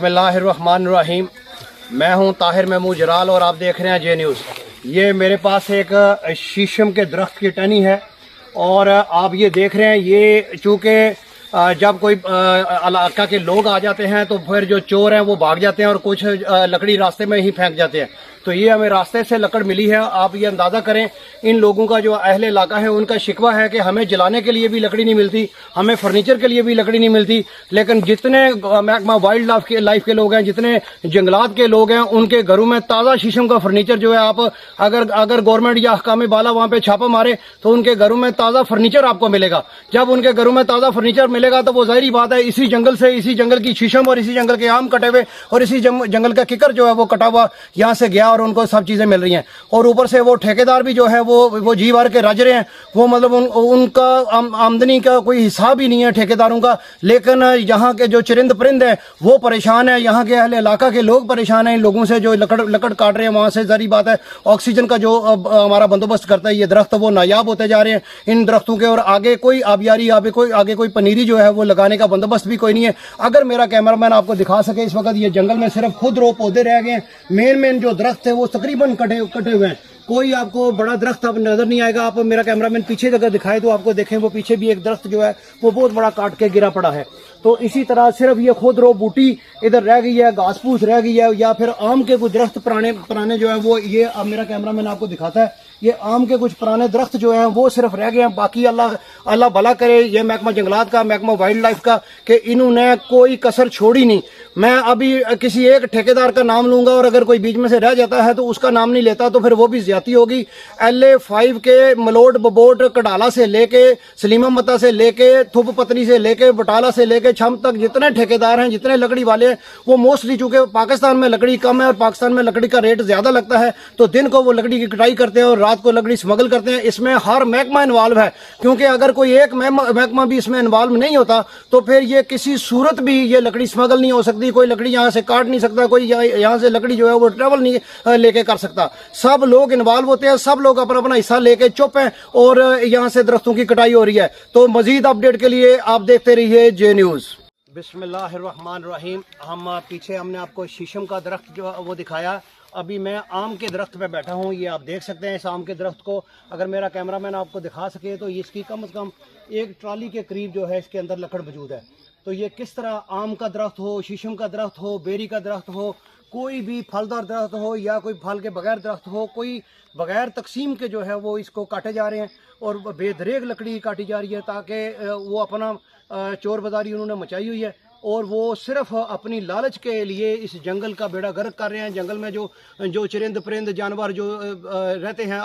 बिस्मिल्लाहिर्रहमानिर्रहीम। मैं हूं ताहिर महमूद जलाल और आप देख रहे हैं जे न्यूज़। ये मेरे पास एक शीशम के दरख्त की टहनी है और आप ये देख रहे हैं, ये चूँकि जब कोई इलाका के लोग आ जाते हैं तो फिर जो चोर हैं वो भाग जाते हैं और कुछ लकड़ी रास्ते में ही फेंक जाते हैं। तो ये हमें रास्ते से लकड़ मिली है। आप ये अंदाज़ा करें, इन लोगों का जो अहले इलाका है उनका शिकवा है कि हमें जलाने के लिए भी लकड़ी नहीं मिलती, हमें फर्नीचर के लिए भी लकड़ी नहीं मिलती। लेकिन जितने महकमा वाइल्ड लाइफ के लोग हैं, जितने जंगलात के लोग हैं, उनके घरों में ताज़ा शीशम का फर्नीचर जो है, आप अगर गवर्नमेंट या हकाम बाला वहाँ पे छापा मारे तो उनके घरों में ताज़ा फर्नीचर आपको मिलेगा। जब उनके घरों में ताज़ा फर्नीचर मिलेगा तो वो जाहिर बात है इसी जंगल से, इसी जंगल की शीशम और इसी जंगल के आम कटे हुए और इसी जंगल का किकर जो है वो कटा हुआ यहाँ से गया और उनको सब चीज़ें मिल रही हैं। और ऊपर से वो ठेकेदार भी जो है वो जी भर के रज रहे हैं। वो मतलब उनका आमदनी का कोई हिसाब ही नहीं है ठेकेदारों का। लेकिन यहाँ के जो चरिंद परिंद हैं वो परेशान है, यहाँ के अहले इलाका के लोग परेशान हैं इन लोगों से जो लकड़ काट रहे हैं वहाँ से। जारी बात है ऑक्सीजन का जो हमारा बंदोबस्त करता है ये दरख्त, वो नायाब होते जा रहे हैं इन दरख्तों के। और आगे कोई आबियारी आगे कोई पनीरी जो है वो लगाने का बंदोबस्त भी कोई नहीं है। अगर मेरा कैमरामैन आपको दिखा सके, इस वक्त ये जंगल में सिर्फ खुद रो पौधे रह गए हैं। मेन जो दरख्त है वो तकरीबन कटे हुए हैं। कोई आपको बड़ा दरख्त अब नजर नहीं आएगा। आप मेरा कैमरामैन पीछे अगर दिखाए तो आपको देखें, वो पीछे भी एक दरख्त जो है वो बहुत बड़ा काट के गिरा पड़ा है। तो इसी तरह सिर्फ ये खुद रो बूटी इधर रह गई है, घास फूस रह गई है, या फिर आम के कुछ दरख्त पुराने जो है वो, ये अब मेरा कैमरामैन आपको दिखाता है, ये आम के कुछ पुराने दरख्त जो हैं वो सिर्फ रह गए हैं। बाकी अल्लाह भला करे ये महकमा जंगलात का, महकमा वाइल्ड लाइफ का, कि इन्होंने कोई कसर छोड़ी नहीं। मैं अभी किसी एक ठेकेदार का नाम लूंगा और अगर कोई बीच में से रह जाता है तो उसका नाम नहीं लेता, तो फिर वो भी ज्यादती होगी। LA5 के मलोट बबोट कडाला से लेके सलीमा मता से लेके थुप पतनी से लेके बटाला से लेके छम तक जितने ठेकेदार हैं, जितने लकड़ी वाले हैं, वो मोस्टली चूंकि पाकिस्तान में लकड़ी कम है और पाकिस्तान में लकड़ी का रेट ज्यादा लगता है, तो दिन को वो लकड़ी की कटाई करते हैं और रात को लकड़ी स्मगल करते हैं। इसमें हर महकमा इन्वॉल्व है, क्योंकि अगर कोई एक महकमा भी इसमें इन्वॉल्व नहीं होता तो फिर ये किसी सूरत भी ये लकड़ी स्मगल नहीं हो सकती। कोई लकड़ी यहाँ से काट नहीं सकता, कोई यहाँ से लकड़ी जो है वो ट्रेवल नहीं लेके कर सकता। सब लोग इन्वॉल्व होते हैं, सब लोग अपना अपना हिस्सा लेके चुप हैं और यहाँ से दरख्तों की कटाई हो रही है। तो मजीद अपडेट के लिए आप देखते रहिए जे न्यूज़। बिस्मिल्लाहिर्रहमानिर्रहीम। पीछे हमने आपको शीशम का दरख्त जो वो दिखाया। अभी मैं आम के दरख्त पे बैठा हूँ। ये आप देख सकते हैं इस आम के दरख्त को। अगर मेरा कैमरामैन आपको दिखा सके तो इसकी कम से कम एक ट्राली के करीब जो है इसके अंदर लकड़ मौजूद है। तो ये किस तरह आम का दरख्त हो, शीशम का दरख्त हो, बेरी का दरख्त हो, कोई भी फलदार दरख्त हो या कोई फल के बगैर दरख्त हो, कोई बगैर तकसीम के जो है वो इसको काटे जा रहे हैं और बेदरेग लकड़ी काटी जा रही है, ताकि वो अपना चोर बाजारी उन्होंने मचाई हुई है और वो सिर्फ अपनी लालच के लिए इस जंगल का बेड़ा गर्क कर रहे हैं। जंगल में जो चरिंद परिंद जानवर जो रहते हैं,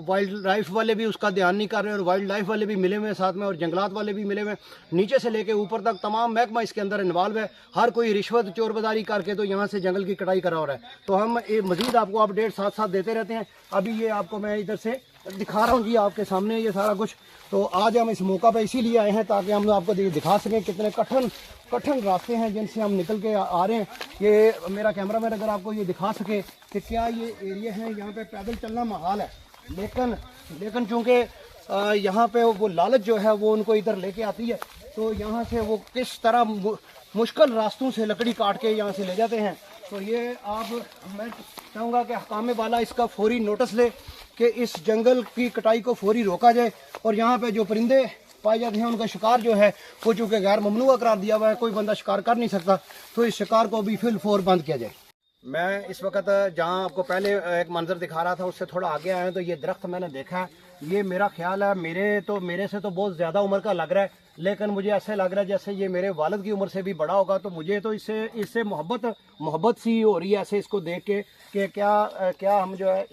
वाइल्ड लाइफ वाले भी उसका ध्यान नहीं कर रहे और वाइल्ड लाइफ वाले भी मिले हुए हैं साथ में और जंगलात वाले भी मिले हुए हैं। नीचे से लेके ऊपर तक तमाम महकमा इसके अंदर इन्वॉल्व है। हर कोई रिश्वत चोर बाजारी करके तो यहाँ से जंगल की कटाई करा हो रहा है। तो हम मजीद आपको अपडेट साथ साथ देते रहते हैं। अभी ये आपको मैं इधर से दिखा रहा हूँ जी आपके सामने ये सारा कुछ। तो आज हम इस मौका पे इसीलिए आए हैं ताकि हम आपको दिखा सकें कितने कठिन रास्ते हैं जिनसे हम निकल के आ रहे हैं। ये मेरा कैमरामैन अगर आपको ये दिखा सके कि क्या ये एरिया है, यहाँ पे पैदल चलना महाल है, लेकिन चूँकि यहाँ पे वो लालच जो है वो उनको इधर लेके आती है, तो यहाँ से वो किस तरह मुश्किल रास्तों से लकड़ी काट के यहाँ से ले जाते हैं। तो ये मैं चाहूँगा कि हकाम वाला इसका फौरी नोटिस ले कि इस जंगल की कटाई को फौरी रोका जाए और यहाँ पे जो परिंदे पाए जाते हैं उनका शिकार जो है वो चूँकि गैर ममनूआ करार दिया हुआ है, कोई बंदा शिकार कर नहीं सकता, तो इस शिकार को भी फिल फौर बंद किया जाए। मैं इस वक्त जहाँ आपको पहले एक मंजर दिखा रहा था उससे थोड़ा आगे आया हूँ, तो ये दरख्त मैंने देखा है। ये मेरा ख्याल है मेरे से तो बहुत ज़्यादा उम्र का लग रहा है, लेकिन मुझे ऐसे लग रहा है जैसे ये मेरे वालिद की उम्र से भी बड़ा होगा। तो मुझे तो इससे मोहब्बत सी हो रही है ऐसे इसको देख के कि क्या हम जो है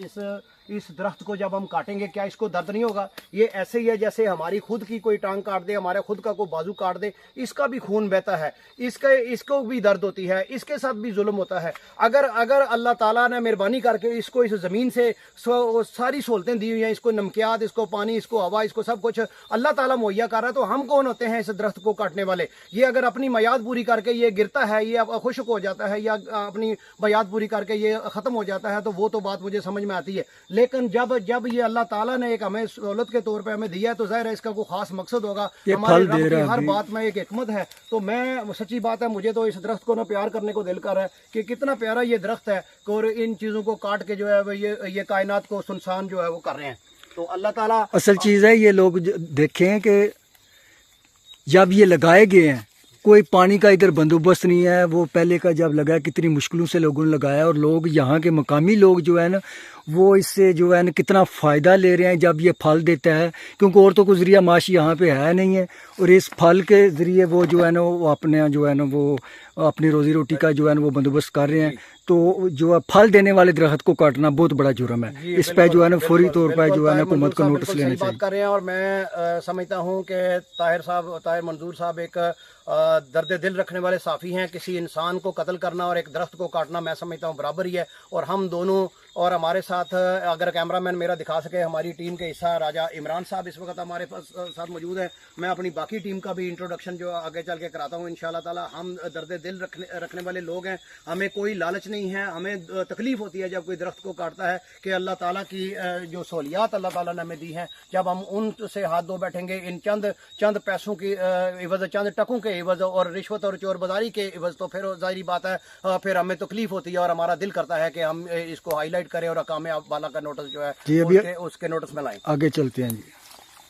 इस दरख्त को जब हम काटेंगे क्या इसको दर्द नहीं होगा। ये ऐसे ही है जैसे हमारी खुद की कोई टांग काट दे, हमारा खुद का कोई बाजू काट दे, इसका भी खून बहता है, इसको भी दर्द होती है, इसके साथ भी जुल्म होता है। अगर अल्लाह ताला ने मेहरबानी करके इसको इस ज़मीन से सारी सहूलतें दी हुई हैं, इसको नमकियात, इसको पानी, इसको हवा, इसको सब कुछ अल्लाह ताला मुहैया कर रहा है, तो हम कौन होते हैं इस दरख्त को काटने वाले। ये अगर अपनी मयाद पूरी करके ये गिरता है, ये खुश्क हो जाता है या अपनी मयाद पूरी करके ये ख़त्म हो जाता है, तो वो तो बात मुझे समझ में आती है। لیکن جب یہ اللہ تعالیٰ نے ایک ہمیں سہولت کے طور پہ ہمیں دیا ہے تو ظاہر ہے اس کا کوئی خاص مقصد ہوگا. ہمارے رب کی ہر بات میں ایک حکمت ہے. تو میں سچی بات ہے مجھے تو اس درخت کو نا پیار کرنے کو دل کر رہا ہے کہ کتنا پیارا یہ درخت ہے اور ان چیزوں کو کاٹ کے جو ہے یہ کائنات کو سنسان جو ہے وہ کر رہے ہیں. تو اللہ تعالیٰ اصل چیز ہے یہ لوگ دیکھیں کہ جب یہ لگائے گئے ہیں کوئی پانی کا ادھر بندوبست نہیں ہے. وہ پہلے کا جب لگا کتنی مشکلوں سے لوگوں نے لگایا اور لوگ یہاں کے مقامی لوگ جو ہے نا وہ اس سے جو ہے نا کتنا فائدہ لے رہے ہیں جب یہ پھل دیتا ہے, کیونکہ عورتوں کو ذریعہ معاش یہاں پہ ہے نہیں ہے اور اس پھل کے ذریعے وہ جو ہے نا وہ اپنے جو ہے نا وہ اپنی روزی روٹی کا جو ہے نا وہ بندوبست کر رہے ہیں. تو جو ہے پھل دینے والے درخت کو کاٹنا بہت بڑا جرم ہے. اس پہ جو ہے نا فوری طور پہ جو ہے نا حکومت کو نوٹس لینا چاہیے. بات کر رہے ہیں اور میں سمجھتا ہوں کہ طاہر منظور صاحب ایک درد دل رکھنے والے صحافی ہیں. کسی انسان کو قتل کرنا اور ایک درخت کو کاٹنا میں سمجھتا ہوں برابر ہی ہے. اور ہم دونوں اور ہمارے ساتھ اگر کیمرہ مین میرا دکھا سکے ہماری ٹیم کے حصہ راجہ عمران صاحب اس وقت ہمارے ساتھ موجود ہیں. میں اپنی باقی ٹیم کا بھی انٹروڈکشن جو آگے چل کے کراتا ہوں انشاءاللہ تعالی. ہم درد دل رکھنے والے لوگ ہیں. ہمیں کوئی لالچ نہیں ہے. ہمیں تکلیف ہوتی ہے جب کوئی درخت کو کاٹتا ہے کہ اللہ تعالیٰ کی جو سہولیات اللہ تعالیٰ نے ہمیں دی ہیں جب ہم ان سے ہاتھ دھو بیٹھیں گے ان چند پیسوں کی عوض, چند ٹکوں کے عوض اور رشوت اور چور بازاری کے عوض, تو پھر ظاہری بات ہے پھر ہمیں تکلیف ہوتی ہے اور ہمارا دل کرتا ہے کہ ہم اس کو ہائی لائٹ کریں اور حکام بالا کا نوٹس جو ہے اس کے نوٹس میں لائیں. آگے چلتے ہیں جی.